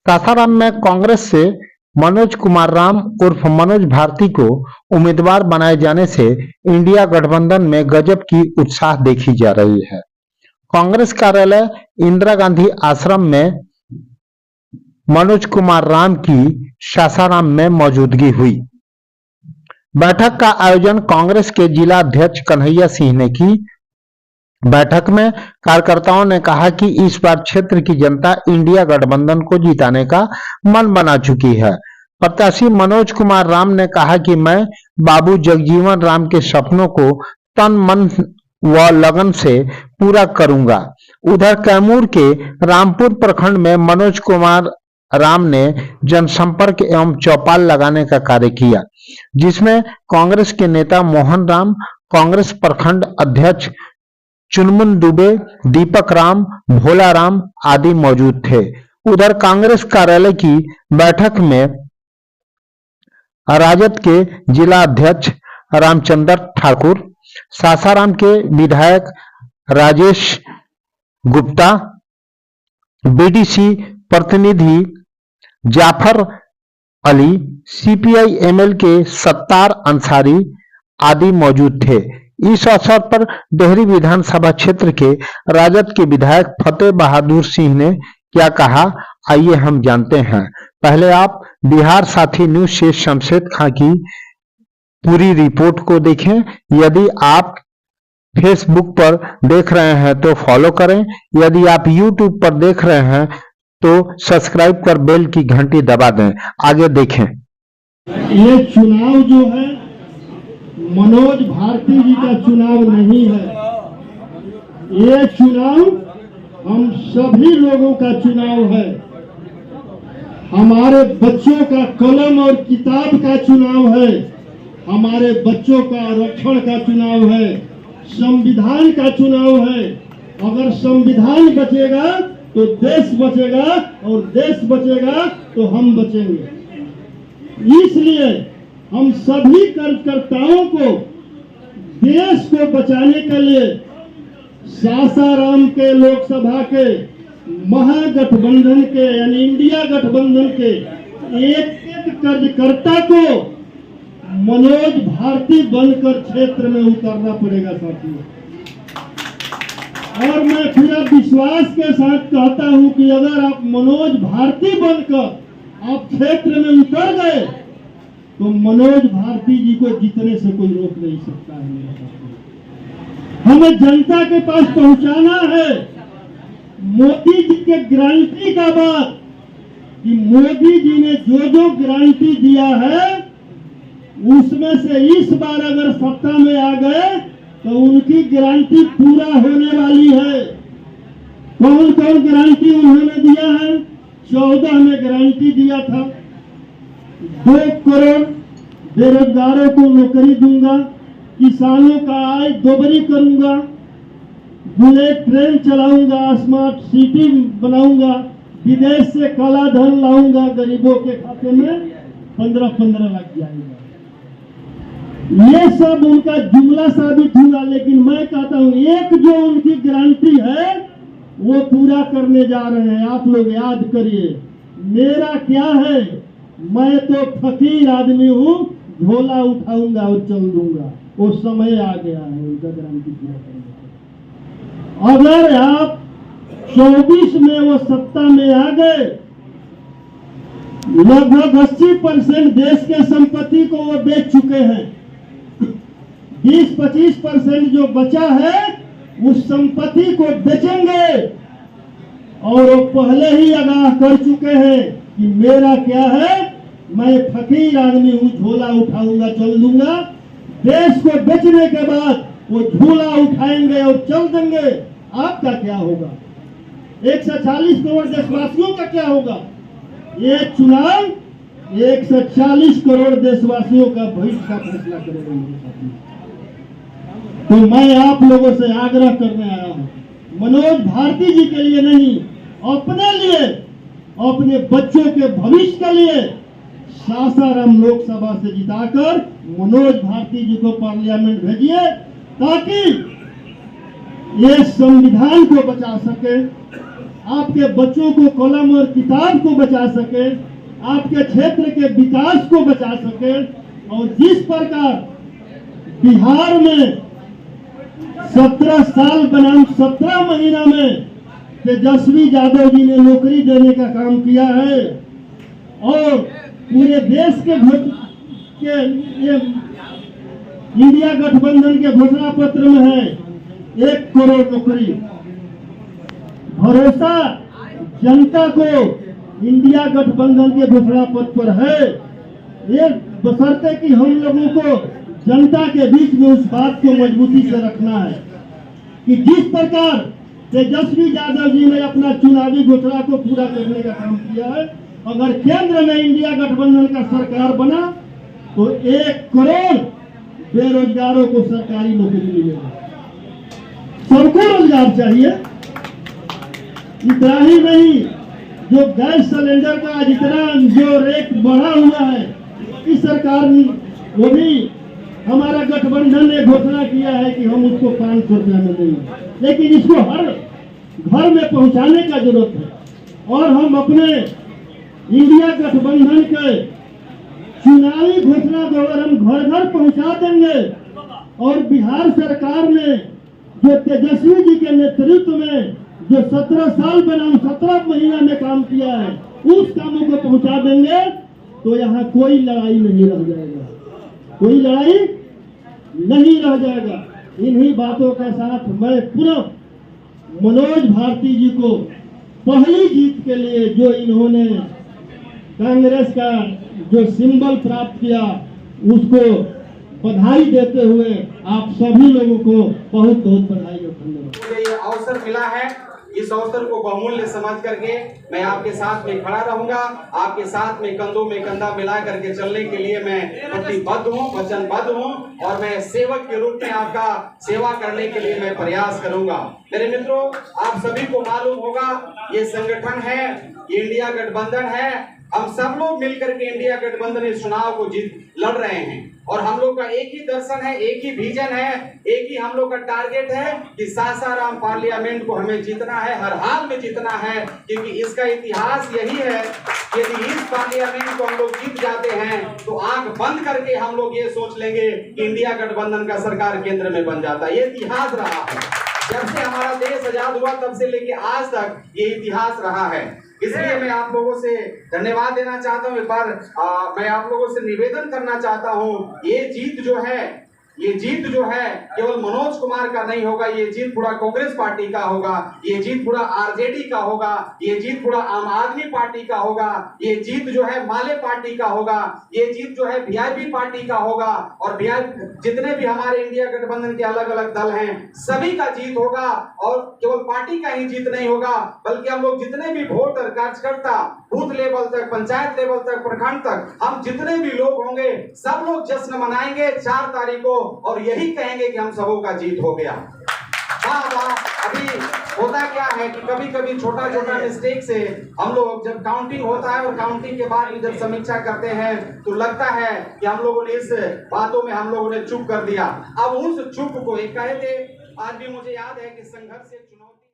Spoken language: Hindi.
सासाराम में कांग्रेस से मनोज कुमार राम उर्फ मनोज भारती को उम्मीदवार बनाए जाने से इंडिया गठबंधन में गजब की उत्साह देखी जा रही है। कांग्रेस कार्यालय इंदिरा गांधी आश्रम में मनोज कुमार राम की सासाराम में मौजूदगी हुई। बैठक का आयोजन कांग्रेस के जिला अध्यक्ष कन्हैया सिंह ने की। बैठक में कार्यकर्ताओं ने कहा कि इस बार क्षेत्र की जनता इंडिया गठबंधन को जिताने का मन बना चुकी है। प्रत्याशी मनोज कुमार राम ने कहा कि मैं बाबू जगजीवन राम के सपनों को तन मन व लगन से पूरा करूंगा। उधर कैमूर के रामपुर प्रखंड में मनोज कुमार राम ने जनसंपर्क एवं चौपाल लगाने का कार्य किया, जिसमें कांग्रेस के नेता मोहन राम, कांग्रेस प्रखंड अध्यक्ष चुनमुन दुबे, दीपक राम, भोला राम आदि मौजूद थे। उधर कांग्रेस कार्यालय की बैठक में राजद के जिला अध्यक्ष रामचंद्र ठाकुर, सासाराम के विधायक राजेश गुप्ता, बीडीसी प्रतिनिधि जाफर अली, सीपीआई एमएल के सत्तार अंसारी आदि मौजूद थे। इस अवसर पर डेहरी विधानसभा क्षेत्र के राजद के विधायक फतेह बहादुर सिंह ने क्या कहा, आइए हम जानते हैं। पहले आप बिहार साथी न्यूज से शमशेद खां की पूरी रिपोर्ट को देखें। यदि आप फेसबुक पर देख रहे हैं तो फॉलो करें, यदि आप यूट्यूब पर देख रहे हैं तो सब्सक्राइब कर बेल की घंटी दबा दें। आगे देखें। ये चुनाव जो है मनोज भारती जी का चुनाव नहीं है, ये चुनाव हम सभी लोगों का चुनाव है। हमारे बच्चों का कलम और किताब का चुनाव है, हमारे बच्चों का आरक्षण का चुनाव है, संविधान का चुनाव है। अगर संविधान बचेगा तो देश बचेगा और देश बचेगा तो हम बचेंगे। इसलिए हम सभी कार्यकर्ताओं को देश को बचाने के लिए सासाराम के लोकसभा के महागठबंधन के यानी इंडिया गठबंधन के एक एक कार्यकर्ता को मनोज भारती बनकर क्षेत्र में उतरना पड़ेगा साथियों। और मैं पूरा विश्वास के साथ कहता हूं कि अगर आप मनोज भारती बनकर आप क्षेत्र में उतर गए तो मनोज भारती जी को जीतने से कोई रोक नहीं सकता है। हमें जनता के पास पहुंचाना है मोदी जी के गारंटी का बात कि मोदी जी ने जो जो गारंटी दिया है उसमें से इस बार अगर सत्ता में आ गए तो उनकी गारंटी पूरा होने वाली है। कौन कौन गारंटी उन्होंने दिया है? 14 में गारंटी दिया था 2 करोड़ बेरोजगारों को नौकरी दूंगा, किसानों का आय दोगुनी करूंगा, बुलेट ट्रेन चलाऊंगा, स्मार्ट सिटी बनाऊंगा, विदेश से काला धन लाऊंगा, गरीबों के खाते में 15-15 लाख जाएगा। ये सब उनका जुमला साबित हुआ, लेकिन मैं कहता हूं एक जो उनकी गारंटी है वो पूरा करने जा रहे हैं। आप लोग याद करिए मेरा क्या है, मैं तो फकीर आदमी हूं, झोला उठाऊंगा और चल दूंगा। वो समय आ गया है उनका गारंटी पूरा करने। अगर आप 24 में वो सत्ता में आ गए, लगभग 80% देश के संपत्ति को वो बेच चुके हैं। 20-25% जो बचा है उस संपत्ति को बेचेंगे और वो पहले ही आगाह कर चुके हैं कि मेरा क्या है, मैं फकीर आदमी हूं, झोला उठाऊंगा चल दूंगा। देश को बेचने के बाद वो झोला उठाएंगे और चल देंगे। आपका क्या होगा? 140 करोड़ देशवासियों का क्या होगा? ये चुनाव 140 करोड़ देशवासियों का भविष्य का फैसला करेगा। तो मैं आप लोगों से आग्रह करने आया हूं, मनोज भारती जी के लिए नहीं, अपने लिए, अपने बच्चों के भविष्य के लिए सासाराम लोकसभा से जिताकर मनोज भारती जी को पार्लियामेंट भेजिए ताकि ये संविधान को बचा सके, आपके बच्चों को कलम और किताब को बचा सके, आपके क्षेत्र के विकास को बचा सके। और जिस प्रकार बिहार में 17 साल बनाम 17 महीना में तेजस्वी यादव जी ने नौकरी देने का काम किया है और पूरे देश के इंडिया गठबंधन के घोषणा पत्र में है 1 करोड़ नौकरी। भरोसा जनता को इंडिया गठबंधन के घोषणा पत्र पर है, ये बशर्ते कि हम लोगों को जनता के बीच में उस बात को मजबूती से रखना है कि जिस प्रकार तेजस्वी यादव जी ने अपना चुनावी घोषणा को पूरा करने का काम किया है, अगर केंद्र में इंडिया गठबंधन का सरकार बना तो 1 करोड़ बेरोजगारों को सरकारी नौकरी मिलेगी। सबको रोजगार चाहिए। इतना ही नहीं, जो गैस सिलेंडर का जितना जो रेट बढ़ा हुआ है, इस सरकार ने वो भी हमारा गठबंधन ने घोषणा किया है कि हम उसको 500 रुपया में देंगे, लेकिन इसको हर घर में पहुंचाने का जरूरत है। और हम अपने इंडिया गठबंधन के चुनावी घोषणा को अगर हम घर घर पहुंचा देंगे और बिहार सरकार ने जो तेजस्वी जी के नेतृत्व में जो 17 साल बनाम 17 महीना में काम किया है, उस कामों को पहुंचा देंगे तो यहाँ कोई लड़ाई नहीं रह जाएगा, कोई लड़ाई नहीं रह जाएगा। इन्हीं बातों के साथ मैं पुनः मनोज भारती जी को पहली जीत के लिए जो इन्होंने कांग्रेस का जो सिंबल प्राप्त किया उसको बधाई देते हुए आप सभी लोगों को बहुत बहुत बधाई और धन्यवाद। मुझे ये अवसर मिला है, इस अवसर को बहुमूल्य समझ करके मैं आपके साथ में खड़ा रहूंगा, आपके साथ में कंधों में कंधा मिला करके चलने के लिए मैं प्रतिबद्ध हूँ, वचनबद्ध हूँ और मैं सेवक के रूप में आपका सेवा करने के लिए मैं प्रयास करूंगा। मेरे मित्रों, आप सभी को मालूम होगा ये संगठन है, ये इंडिया गठबंधन है। हम सब लोग मिलकर के इंडिया गठबंधन इस चुनाव को जीत लड़ रहे हैं और हम लोग का एक ही दर्शन है, एक ही विजन है, एक ही हम लोग का टारगेट है कि सासाराम पार्लियामेंट को हमें जीतना है, हर हाल में जीतना है, क्योंकि इसका इतिहास यही है। यदि इस पार्लियामेंट को हम लोग जीत जाते हैं तो आंख बंद करके हम लोग ये सोच लेंगे कि इंडिया गठबंधन का सरकार केंद्र में बन जाता है। ये इतिहास रहा है, जब से हमारा देश आजाद हुआ तब से लेके आज तक ये इतिहास रहा है। इसलिए मैं आप लोगों से धन्यवाद देना चाहता हूँ। एक बार मैं आप लोगों से निवेदन करना चाहता हूँ, ये जीत जो है केवल मनोज कुमार का नहीं होगा, ये जीत पूरा कांग्रेस पार्टी का होगा, ये जीत पूरा आरजेडी का होगा, ये जीत पूरा आम आदमी पार्टी का होगा, ये जीत जो है माले पार्टी का होगा, ये जीत जो है वीआईपी पार्टी का होगा और जितने भी हमारे इंडिया गठबंधन के अलग अलग दल हैं सभी का जीत होगा। और केवल पार्टी का ही जीत नहीं होगा, बल्कि हम लोग जितने भी वोटर कार्यकर्ता बूथ लेवल तक, पंचायत लेवल तक, प्रखंड तक, हम जितने भी लोग होंगे सब लोग जश्न मनाएंगे 4 तारीख को और यही कहेंगे कि हम सबों का जीत हो गया। अभी होता क्या है कि कभी कभी छोटा छोटा मिस्टेक से हम लोग जब काउंटिंग होता है और काउंटिंग के बाद जब समीक्षा करते हैं तो लगता है कि हम लोगों ने इस बातों में हम लोगों ने चुप कर दिया। अब उस चुप को एक कहे थे, आज भी मुझे याद है कि संघर्ष से